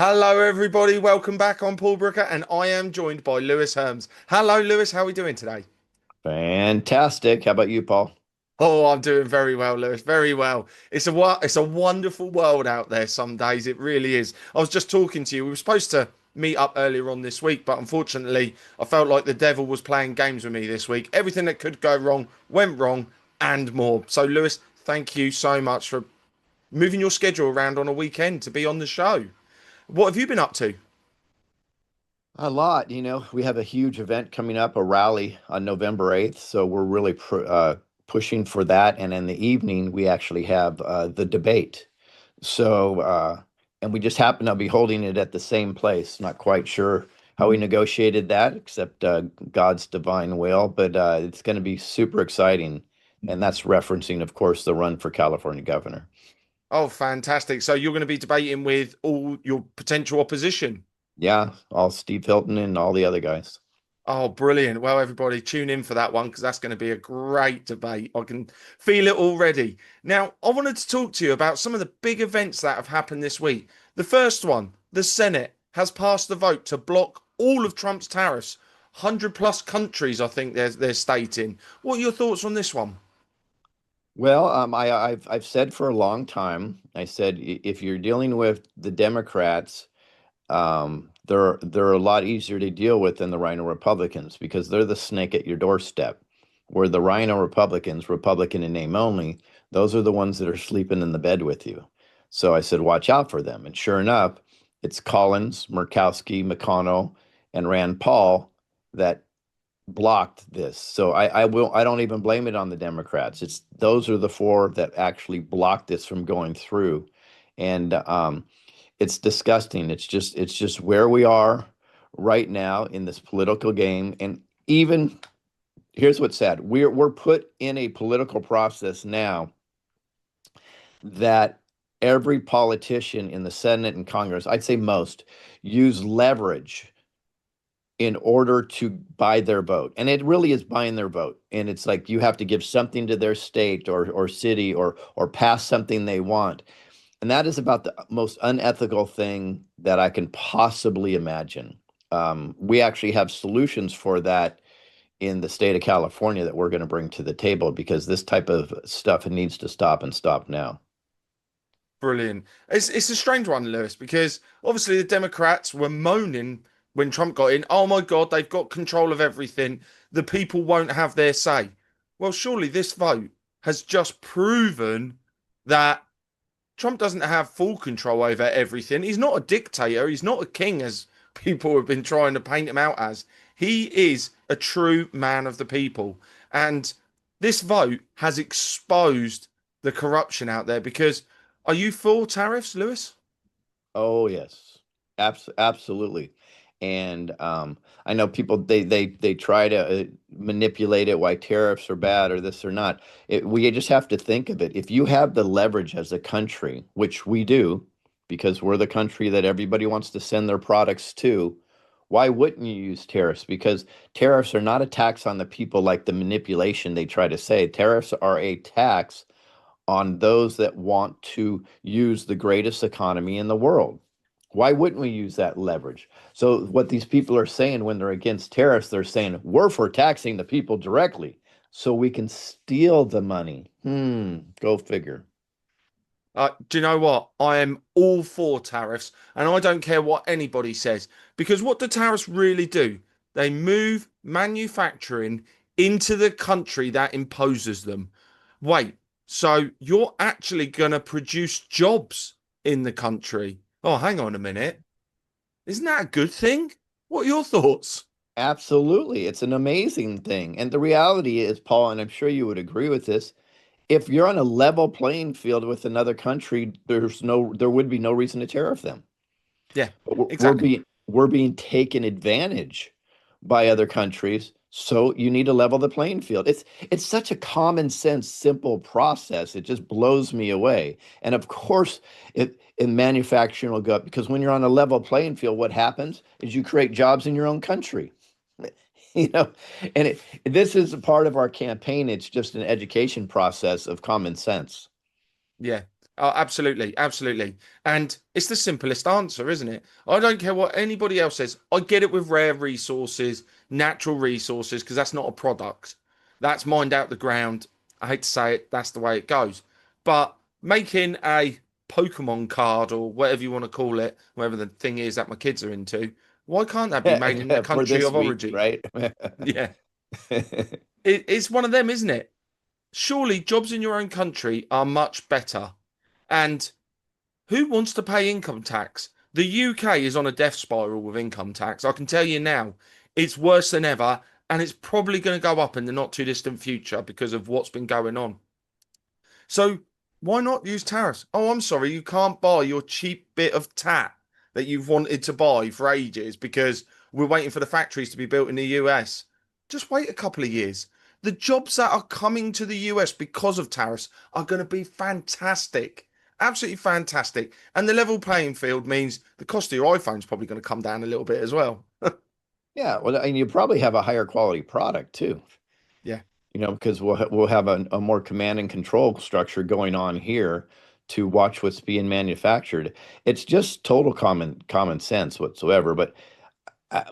Hello, everybody. Welcome back. I'm Paul Brooker, and I am joined by Lewis Herms. Hello, Lewis. How are we doing today? Fantastic. How about you, Paul? Oh, I'm doing very well, Lewis. Very well. It's a wonderful world out there. Some days it really is. I was just talking to you. We were supposed to meet up earlier on this week, but unfortunately, I felt like the devil was playing games with me this week. Everything that could go wrong went wrong, and more. So, Lewis, thank you so much for moving your schedule around on a weekend to be on the show. What have you been up to? A lot. We have a huge event coming up, a rally on November 8th. So we're really pushing for that. And in the evening, we actually have the debate. And we just happen to be holding it at the same place. Not quite sure how we negotiated that, except God's divine will. But it's going to be super exciting. And that's referencing, of course, the run for California governor. Oh, fantastic. So you're going to be debating with all your potential opposition. Yeah, all Steve Hilton and all the other guys. Oh, brilliant. Well, everybody tune in for that one because that's going to be a great debate. I can feel it already. Now, I wanted to talk to you about some of the big events that have happened this week. The first one, the Senate has passed the vote to block all of Trump's tariffs. 100 plus countries, I think they're stating. What are your thoughts on this one? Well, I've said for a long time, I said if you're dealing with the Democrats, they're a lot easier to deal with than the Rhino Republicans because they're the snake at your doorstep. Where the Rhino Republicans, Republican in name only, those are the ones that are sleeping in the bed with you. So I said, watch out for them. And sure enough, it's Collins, Murkowski, McConnell, and Rand Paul that blocked this. So I don't even blame it on the Democrats. It's those are the four that actually blocked this from going through. And it's disgusting. It's just where we are right now in this political game. And even here's what's sad. We're put in a political process now that every politician in the Senate and Congress, I'd say most, use leverage in order to buy their vote. And it really is buying their vote. And it's like you have to give something to their state or city or pass something they want. And that is about the most unethical thing that I can possibly imagine. We actually have solutions for that in the state of California that we're going to bring to the table because this type of stuff needs to stop and stop now. Brilliant. It's a strange one, Lewis, because obviously the Democrats were moaning when Trump got in. Oh my God, they've got control of everything. The people won't have their say. Well, surely this vote has just proven that Trump doesn't have full control over everything. He's not a dictator. He's not a king, as people have been trying to paint him out as. He is a true man of the people. And this vote has exposed the corruption out there because are you for tariffs, Lewis? Oh yes, absolutely. And I know people they try to manipulate it why tariffs are bad or this or not. We just have to think of it. If you have the leverage as a country, which we do, because we're the country that everybody wants to send their products to, why wouldn't you use tariffs? Because tariffs are not a tax on the people like the manipulation they try to say. Tariffs are a tax on those that want to use the greatest economy in the world. Why wouldn't we use that leverage? So, what these people are saying when they're against tariffs, they're saying we're for taxing the people directly so we can steal the money. Go figure. Do you know what? I am all for tariffs, and I don't care what anybody says. Because what do tariffs really do? They move manufacturing into the country that imposes them. Wait, so you're actually going to produce jobs in the country? Oh, hang on a minute. Isn't that a good thing? What are your thoughts? Absolutely. It's an amazing thing. And the reality is, Paul, and I'm sure you would agree with this, if you're on a level playing field with another country, there would be no reason to tariff them. Yeah, But we're exactly. being taken advantage by other countries. So you need to level the playing field. It's such a common sense, simple process. It just blows me away. And of course, it in manufacturing will go up because when you're on a level playing field, what happens is you create jobs in your own country. You know, and this is a part of our campaign. It's just an education process of common sense. Yeah. Oh, absolutely, absolutely. And it's the simplest answer, isn't it? I don't care what anybody else says. I get it with rare resources, natural resources, because that's not a product. That's mined out the ground. I hate to say it, that's the way it goes. But making a Pokemon card or whatever you want to call it, whatever the thing is that my kids are into, why can't that be made in the For country this of week, origin? right? Yeah. It's one of them, isn't it? Surely jobs in your own country are much better. And who wants to pay income tax? The UK is on a death spiral with income tax. I can tell you now, it's worse than ever, and it's probably going to go up in the not too distant future because of what's been going on. So why not use tariffs? Oh, I'm sorry, you can't buy your cheap bit of tat that you've wanted to buy for ages because we're waiting for the factories to be built in the US. Just wait a couple of years. The jobs that are coming to the US because of tariffs are going to be fantastic. Absolutely fantastic. And the level playing field means the cost of your iPhone is probably going to come down a little bit as well. Yeah, well, and you probably have a higher quality product too, Yeah. because we'll have a more command and control structure going on here to watch what's being manufactured. It's just total common sense whatsoever. But uh,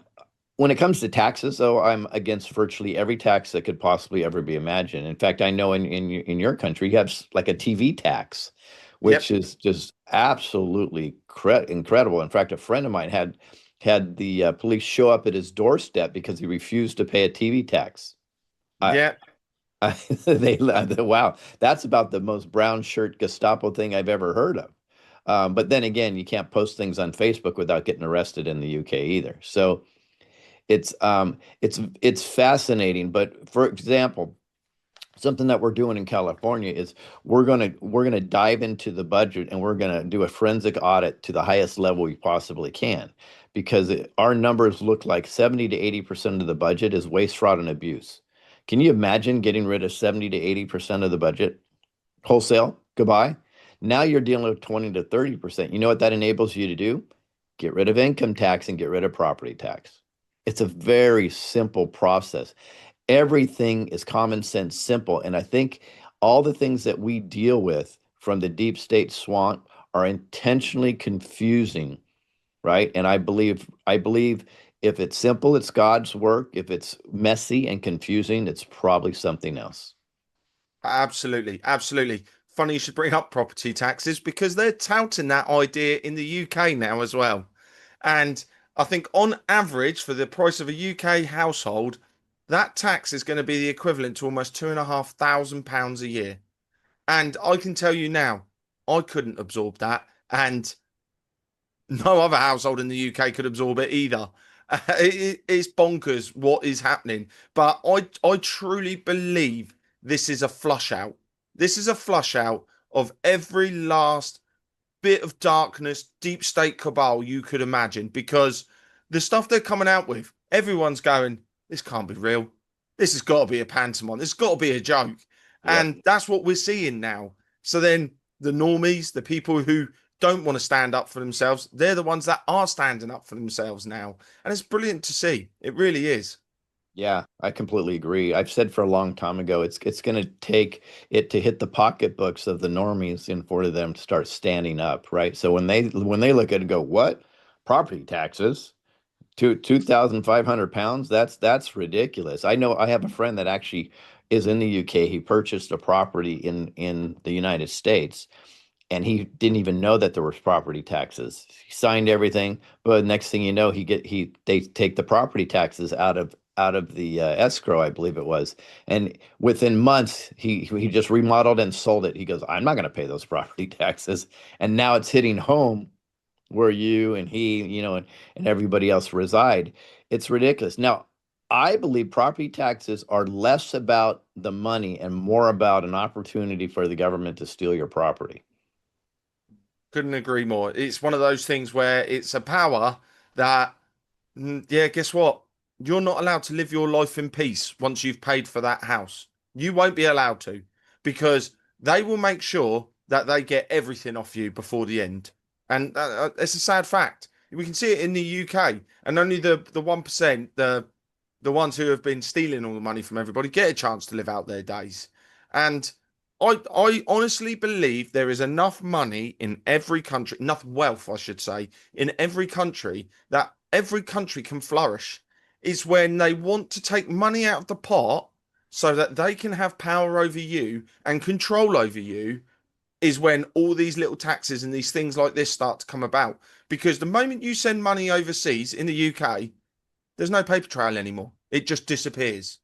when it comes to taxes, though, I'm against virtually every tax that could possibly ever be imagined. In fact, I know in your country you have like a TV tax, which Yep. is just absolutely incredible. In fact, a friend of mine had the police show up at his doorstep because he refused to pay a TV tax. I, Yep. they wow, that's about the most brown shirt Gestapo thing I've ever heard of. But then again, you can't post things on Facebook without getting arrested in the UK either. So it's fascinating. But for example, something that we're doing in California is we're gonna dive into the budget and we're gonna do a forensic audit to the highest level we possibly can, because our numbers look like 70 to 80% of the budget is waste, fraud, and abuse. Can you imagine getting rid of 70 to 80% of the budget wholesale? Goodbye. Now you're dealing with 20 to 30%. You know what that enables you to do? Get rid of income tax and get rid of property tax. It's a very simple process. Everything is common sense, simple. And I think all the things that we deal with from the deep state swamp are intentionally confusing, right? And I believe if it's simple, it's God's work. If it's messy and confusing, it's probably something else. Absolutely, absolutely. Funny you should bring up property taxes because they're touting that idea in the UK now as well. And I think on average, for the price of a UK household, that tax is going to be the equivalent to almost £2,500 a year. And I can tell you now, I couldn't absorb that. And no other household in the UK could absorb it either. It's bonkers what is happening. But I truly believe this is a flush out. This is a flush out of every last bit of darkness, deep state cabal you could imagine because the stuff they're coming out with, everyone's going, this can't be real. This has got to be a pantomime. This has got to be a joke. Yep. And that's what we're seeing now. So then the normies, the people who don't want to stand up for themselves, they're the ones that are standing up for themselves now. And it's brilliant to see. It really is. Yeah, I completely agree. I've said for a long time ago, it's going to take it to hit the pocketbooks of the normies in for them to start standing up, right? So when they look at it and go, what? Property taxes? 2,500 pounds? That's ridiculous. I know I have a friend that actually is in the UK. He purchased a property in the United States, and he didn't even know that there was property taxes. He signed everything, but next thing you know, they take the property taxes out of the escrow, I believe it was, and within months he just remodeled and sold it. He goes, I'm not going to pay those property taxes, and now it's hitting home where you and he, and everybody else reside. It's ridiculous. Now, I believe property taxes are less about the money and more about an opportunity for the government to steal your property. Couldn't agree more. It's one of those things where it's a power that yeah, guess what? You're not allowed to live your life in peace once you've paid for that house. You won't be allowed to because they will make sure that they get everything off you before the end. And it's a sad fact. We can see it in the UK, and only the 1%, the ones who have been stealing all the money from everybody, get a chance to live out their days. And I honestly believe there is enough money in every country, enough wealth, I should say, in every country that every country can flourish. Is when they want to take money out of the pot so that they can have power over you and control over you, is when all these little taxes and these things like this start to come about. Because the moment you send money overseas in the UK, there's no paper trail anymore. It just disappears.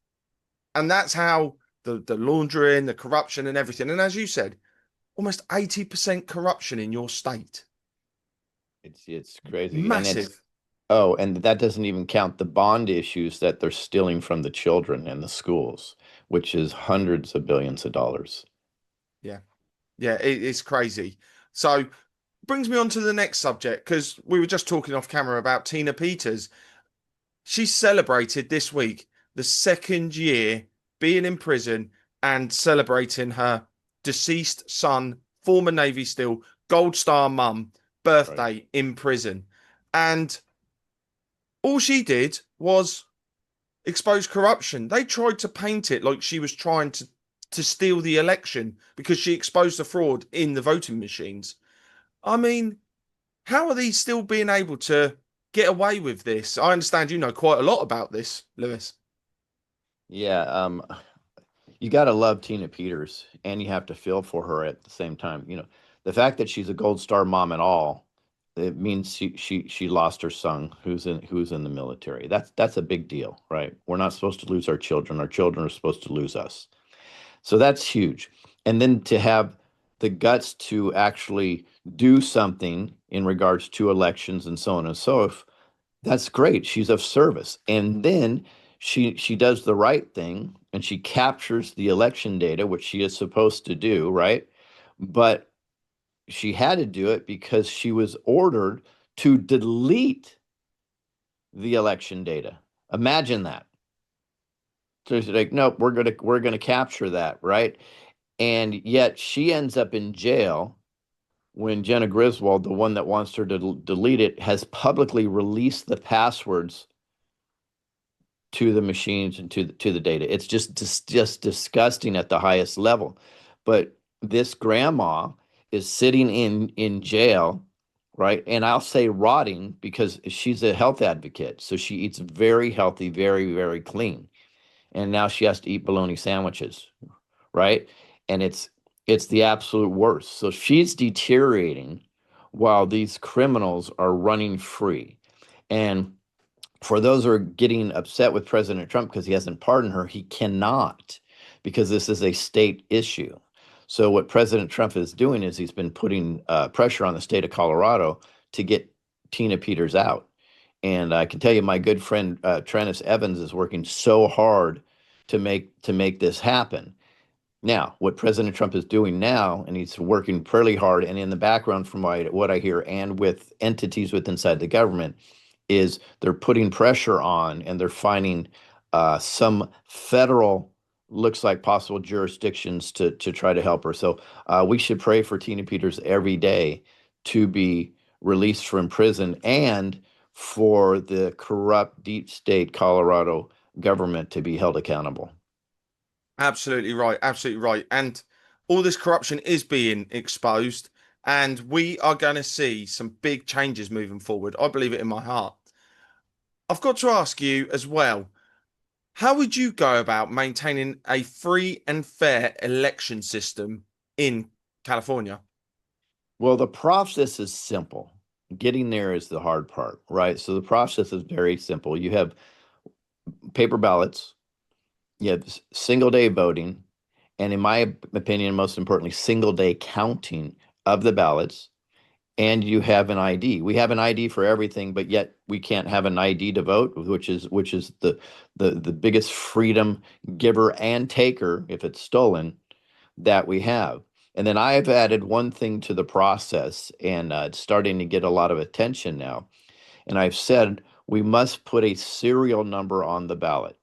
And that's how the laundering, the corruption, and everything. And as you said, almost 80% corruption in your state. It's crazy. And it's Massive. oh, and that doesn't even count the bond issues that they're stealing from the children and the schools, which is hundreds of billions of dollars. Yeah. Yeah, it's crazy. So brings me on to the next subject because we were just talking off camera about Tina Peters. She celebrated this week the second year being in prison and celebrating her deceased son, former Navy SEAL, Gold Star mum, Right. birthday in prison. And all she did was expose corruption. They tried to paint it like she was trying to steal the election because she exposed the fraud in the voting machines. I mean, how are these still being able to get away with this? I understand you know quite a lot about this, Lewis. Yeah, you got to love Tina Peters, and you have to feel for her at the same time. The fact that she's a Gold Star mom and all, it means she lost her son, who's in the military. That's a big deal, right? We're not supposed to lose our children. Our children are supposed to lose us. So that's huge. And then to have the guts to actually do something in regards to elections and so on and so forth, that's great. She's of service. And then she does the right thing and she captures the election data, which she is supposed to do, right? But she had to do it because she was ordered to delete the election data. Imagine that. So she's like, nope, we're gonna capture that, right? And yet she ends up in jail when Jenna Griswold, the one that wants her to delete it, has publicly released the passwords to the machines and to the data. It's just disgusting at the highest level. But this grandma is sitting in jail, right? And I'll say rotting because she's a health advocate. So she eats very healthy, very, very clean. And now she has to eat bologna sandwiches, right? And it's the absolute worst. So she's deteriorating while these criminals are running free. And for those who are getting upset with President Trump because he hasn't pardoned her, he cannot because this is a state issue. So what President Trump is doing is he's been putting pressure on the state of Colorado to get Tina Peters out. And I can tell you, my good friend Trennis Evans is working so hard to make this happen. Now, what President Trump is doing now, and he's working pretty hard, and in the background, from what I hear, and with entities with inside the government, is they're putting pressure on, and they're finding some federal, looks like possible jurisdictions to try to help her. So we should pray for Tina Peters every day to be released from prison and for the corrupt deep state Colorado government to be held accountable. Absolutely right. Absolutely right. And all this corruption is being exposed, and we are going to see some big changes moving forward. I believe it in my heart. I've got to ask you as well, how would you go about maintaining a free and fair election system in California? Well, the process is simple. Getting there is the hard part, right? So the process is very simple. You have paper ballots, you have single day voting, and in my opinion, most importantly, single day counting of the ballots, and you have an ID. We have an ID for everything, but yet we can't have an ID to vote, which is the biggest freedom giver and taker if it's stolen that we have. And then I've added one thing to the process, and it's starting to get a lot of attention now. And I've said we must put a serial number on the ballot.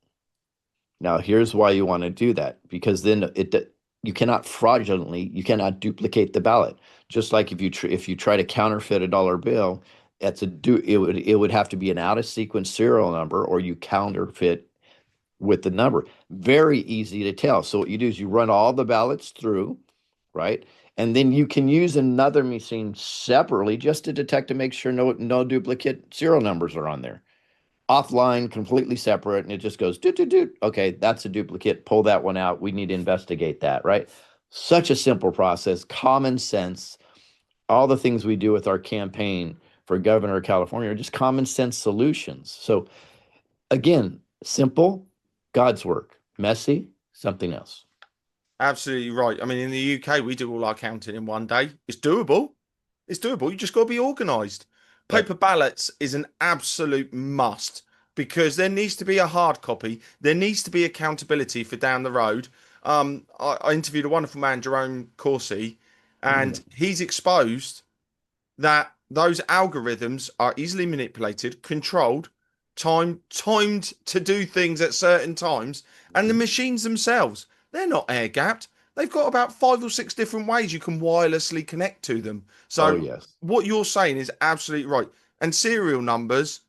Now, here's why you want to do that, because then you cannot fraudulently, you cannot duplicate the ballot. Just like if you try to counterfeit a dollar bill, it would have to be an out of sequence serial number, or you counterfeit with the number. Very easy to tell. So what you do is you run all the ballots through, right? And then you can use another machine separately just to detect and make sure no duplicate serial numbers are on there. Offline, completely separate, and it just goes doot doot doot. Okay, that's a duplicate. Pull that one out. We need to investigate that, right? Such a simple process, common sense. All the things we do with our campaign for governor of California are just common sense solutions. So again, simple, God's work. Messy, something else. Absolutely right. I mean, in the UK, we do all our counting in one day. It's doable. It's doable. You just got to be organised. Yep. Paper ballots is an absolute must because there needs to be a hard copy. There needs to be accountability for down the road. I interviewed a wonderful man, Jerome Corsi, and Mm. he's exposed that those algorithms are easily manipulated, controlled, timed to do things at certain times, and the Mhm. machines themselves, they're not air gapped. They've got about 5 or 6 different ways you can wirelessly connect to them. Oh, So yes. what you're saying is absolutely right. And serial numbers,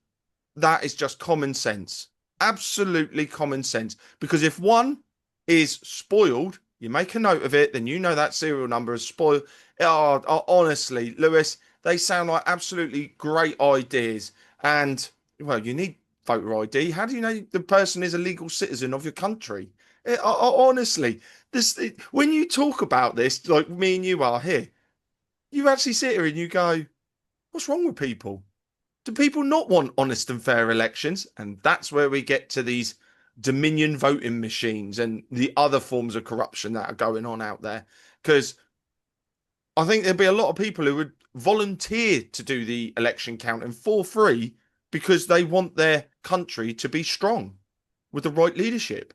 that is just common sense. Absolutely common sense. Because if one is spoiled, you make a note of it, then you know that serial number is spoiled. Honestly, Lewis, they sound like absolutely great ideas. And, well, you need voter ID. How do you know the person is a legal citizen of your country? Honestly, when you talk about this, like me and you are here, you actually sit here and you go, what's wrong with people? Do people not want honest and fair elections? And that's where we get to these Dominion voting machines and the other forms of corruption that are going on out there. Because I think there'd be a lot of people who would volunteer to do the election counting for free because they want their country to be strong with the right leadership.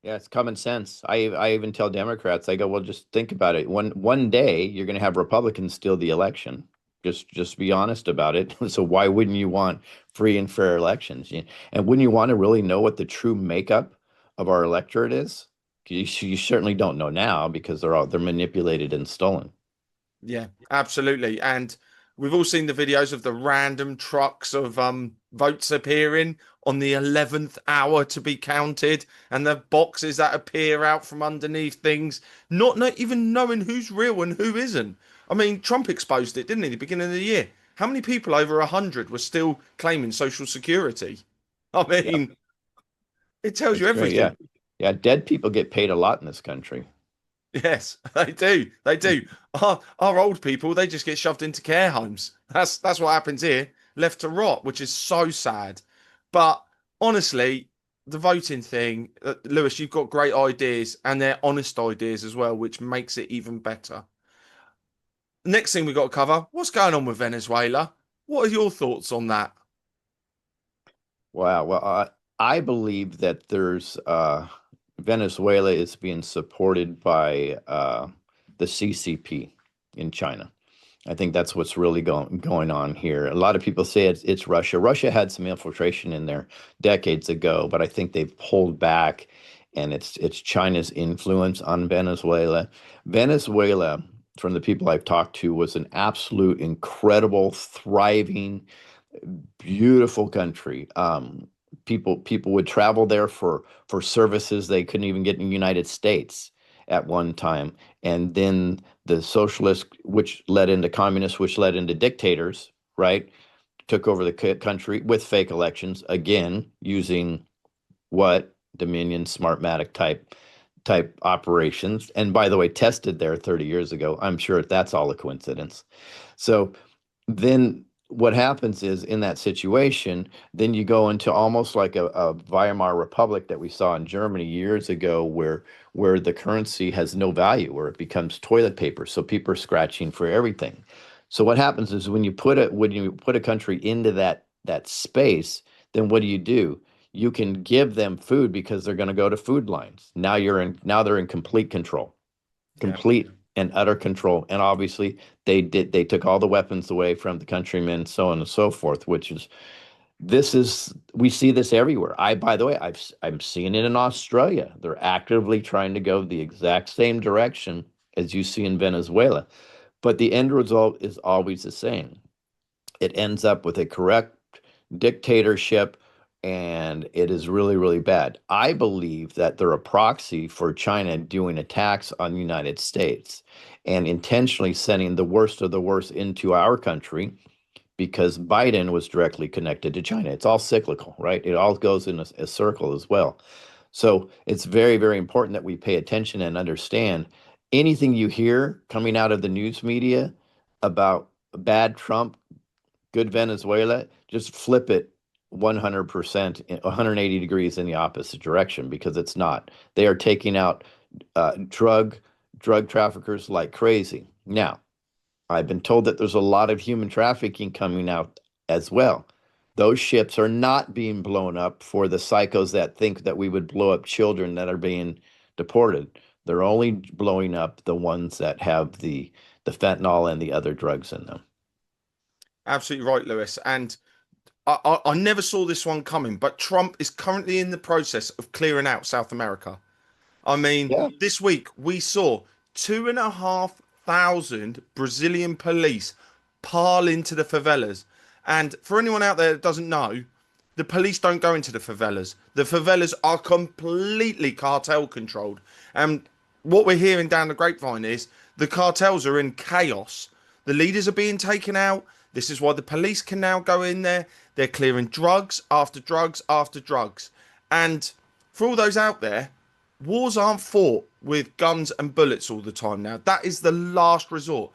Yeah, it's common sense. I even tell Democrats, I go, well, just think about it. One day you're going to have Republicans steal the election. Just be honest about it. So why wouldn't you want free and fair elections? And wouldn't you want to really know what the true makeup of our electorate is? You certainly don't know now because they're manipulated and stolen. Yeah, absolutely. And we've all seen the videos of the random trucks of votes appearing on the 11th hour to be counted and the boxes that appear out from underneath things, not even knowing who's real and who isn't. I mean, Trump exposed it, didn't he, at the beginning of the year? How many people over 100 were still claiming Social Security? I Yep, mean, it tells you that's great. Yeah. everything. Yeah, dead people get paid a lot in this country. Yes, they do. They do. Our old people, they just get shoved into care homes. That's what happens here, left to rot, which is so sad. But honestly, the voting thing, Lewis, you've got great ideas and they're honest ideas as well, which makes it even better. Next thing we got to cover, what's going on with Venezuela? What are your thoughts on that? Wow. Well, I believe that there's Venezuela is being supported by the CCP in China. I think that's what's really going on here. A lot of people say it's Russia. Russia had some infiltration in there decades ago, but I think they've pulled back, and it's China's influence on Venezuela. Venezuela, from the people I've talked to, was an absolute incredible, thriving, beautiful country. People would travel there for services they couldn't even get in the United States at one time, and then the socialists, which led into communists, which led into dictators, right, took over the country with fake elections again, using what Dominion Smartmatic type operations, and by the way, tested there 30 years ago. I'm sure that's all a coincidence. So then what happens is in that situation, then you go into almost like a Weimar Republic that we saw in Germany years ago, where the currency has no value, where it becomes toilet paper. So people are scratching for everything. So what happens is when you put a country into that space, then what do? You can give them food because they're going to go to food lines. Now they're in complete control, Yeah. complete and utter control. And obviously they took all the weapons away from the countrymen, so on and so forth, which is this is we see this everywhere. By the way, I'm seeing it in Australia. They're actively trying to go the exact same direction as you see in Venezuela. But the end result is always the same. It ends up with a correct dictatorship and it is really, really bad. I believe that they're a proxy for China doing attacks on the United States and intentionally sending the worst of the worst into our country because Biden was directly connected to China. It's all cyclical, right? It all goes in a circle as well. So it's very, very important that we pay attention and understand anything you hear coming out of the news media about bad Trump, good Venezuela, just flip it 100%, 180 degrees in the opposite direction because it's not. They are taking out drug traffickers like crazy. Now, I've been told that there's a lot of human trafficking coming out as well. Those ships are not being blown up for the psychos that think that we would blow up children that are being deported. They're only blowing up the ones that have the fentanyl and the other drugs in them. Absolutely right, Lewis. And I never saw this one coming, but Trump is currently in the process of clearing out South America. I mean, Yeah. this week we saw 2,500 Brazilian police pile into the favelas. And for anyone out there that doesn't know, the police don't go into the favelas. The favelas are completely cartel controlled. And what we're hearing down the grapevine is the cartels are in chaos. The leaders are being taken out. This is why the police can now go in there. They're clearing drugs after drugs after drugs. And for all those out there, wars aren't fought with guns and bullets all the time now. That is the last resort.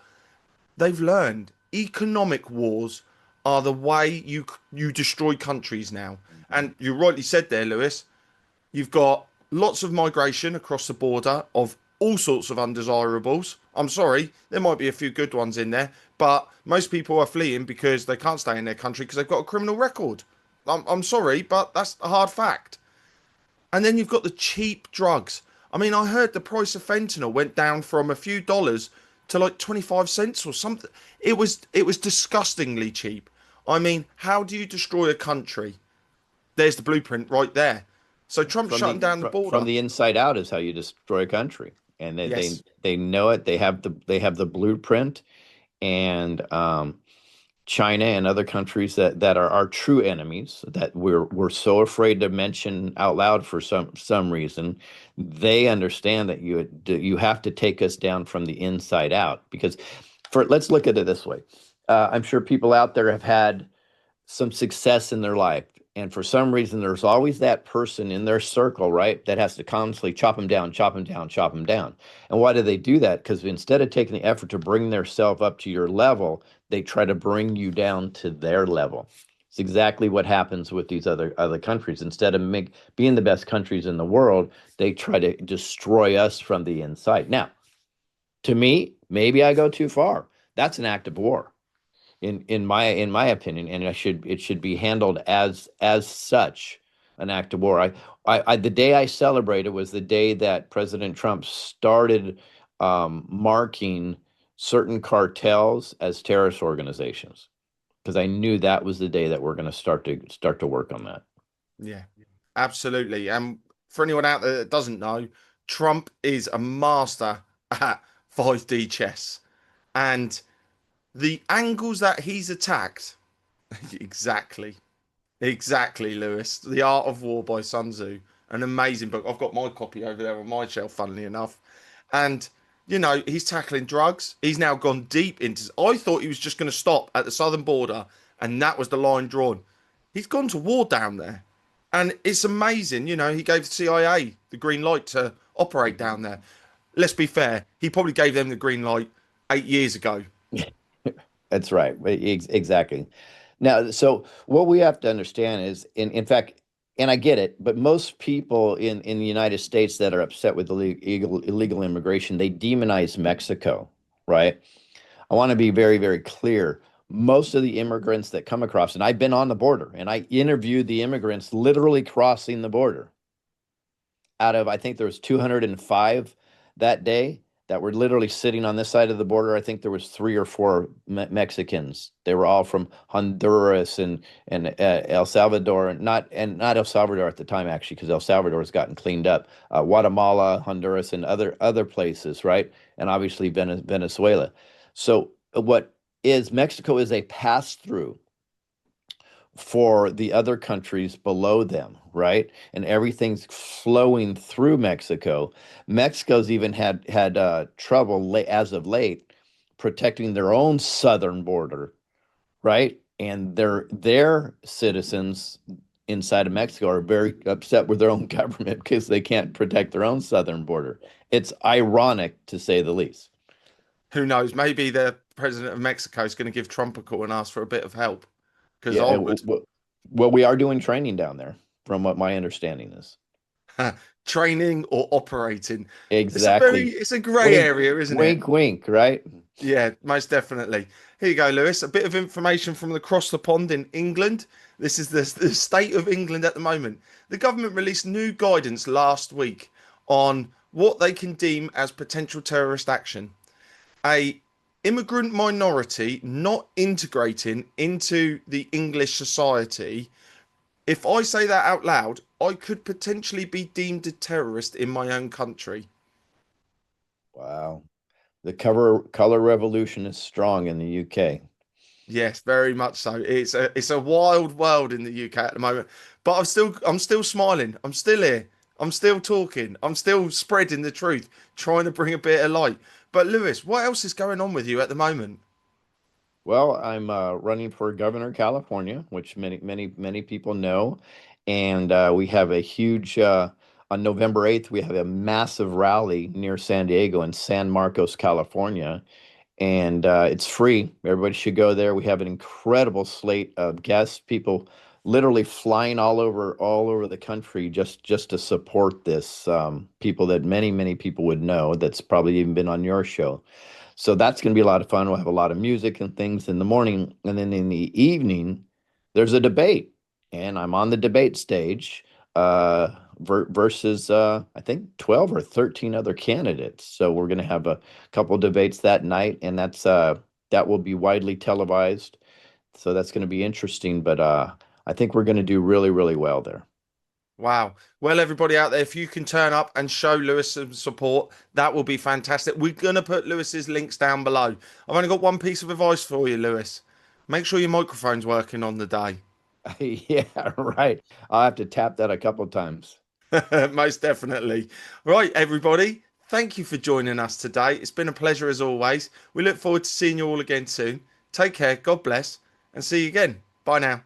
They've learned economic wars are the way you destroy countries now. And you rightly said there, Lewis, you've got lots of migration across the border of all sorts of undesirables. I'm sorry, there might be a few good ones in there, but most people are fleeing because they can't stay in their country because they've got a criminal record. I'm sorry, but that's a hard fact. And then you've got the cheap drugs. I mean, I heard the price of fentanyl went down from a few dollars to like 25 cents or something. It was disgustingly cheap. I mean, how do you destroy a country? There's the blueprint right there. So Trump's From shutting the down the from border. the inside out is how you destroy a country. And Yes, they know it. They have the blueprint and China and other countries that are our true enemies that we're so afraid to mention out loud for some reason. They understand that you have to take us down from the inside out because for let's look at it this way. I'm sure people out there have had some success in their life. And for some reason, there's always that person in their circle, right, that has to constantly chop them down, chop them down, chop them down. And why do they do that? Because instead of taking the effort to bring themselves up to your level, they try to bring you down to their level. It's exactly what happens with these other countries. Instead of being the best countries in the world, they try to destroy us from the inside. Now, to me, maybe I go too far. That's an act of war in my opinion, and it should be handled as such an act of war. The day I celebrated was the day that President Trump started marking certain cartels as terrorist organizations because I knew that was the day that we're going to start to work on that. yeah, absolutely. And for anyone out there that doesn't know, Trump is a master at 5D chess. And the angles that he's attacked, exactly, exactly, Lewis. The Art of War by Sun Tzu, an amazing book. I've got my copy over there on my shelf, funnily enough. And he's tackling drugs. He's now gone deep into. I thought he was just going to stop at the southern border, and that was the line drawn. He's gone to war down there, and it's amazing. He gave the CIA the green light to operate down there. Let's be fair. He probably gave them the green light 8 years ago. That's right. Exactly. Now, so what we have to understand is, in fact, and I get it, but most people in the United States that are upset with illegal immigration, they demonize Mexico, right? I want to be very, very clear. Most of the immigrants that come across, and I've been on the border, and I interviewed the immigrants literally crossing the border. Out of, I think there was 205 that day that were literally sitting on this side of the border. I think there was three or four Mexicans. They were all from Honduras and El Salvador, and not El Salvador at the time actually, because El Salvador has gotten cleaned up. Guatemala, Honduras, and other places, right? And obviously Venezuela. So what is Mexico is a pass through for the other countries below them, right? And everything's flowing through Mexico. Mexico's even had trouble as of late protecting their own southern border, right? And their citizens inside of Mexico are very upset with their own government because they can't protect their own southern border. It's ironic to say the least. Who knows? Maybe the president of Mexico is going to give Trump a call and ask for a bit of help because Yeah, I and would. well, we are doing training down there, from what my understanding is. Training or operating. Exactly. It's a grey Wink, area, isn't it? wink, wink, right? Yeah, most definitely. Here you go, Lewis. A bit of information from across the pond in England. This is the state of England at the moment. The government released new guidance last week on what they can deem as potential terrorist action. A immigrant minority not integrating into the English society. If I say that out loud, I could potentially be deemed a terrorist in my own country. Wow. The color revolution is strong in the UK. Yes, very much so. It's a wild world in the UK at the moment, but I'm still smiling. I'm still here. I'm still talking. I'm still spreading the truth, trying to bring a bit of light. But Lewis, what else is going on with you at the moment? Well, I'm running for governor of California, which many people know, and we have a huge on November 8th. We have a massive rally near San Diego in San Marcos, California, and it's free. Everybody should go there. We have an incredible slate of guests, people literally flying all over the country just to support this. People that many people would know. That's probably even been on your show. So that's going to be a lot of fun. We'll have a lot of music and things in the morning, and then in the evening, there's a debate, and I'm on the debate stage versus I think 12 or 13 other candidates. So we're going to have a couple debates that night, and that will be widely televised. So that's going to be interesting, but I think we're going to do really well there. Wow. Well, everybody out there, if you can turn up and show Lewis some support, that will be fantastic. We're going to put Lewis's links down below. I've only got one piece of advice for you, Lewis. Make sure your microphone's working on the day. Yeah, right. I'll have to tap that a couple times. Most definitely. Right, everybody. Thank you for joining us today. It's been a pleasure as always. We look forward to seeing you all again soon. Take care. God bless. And see you again. Bye now.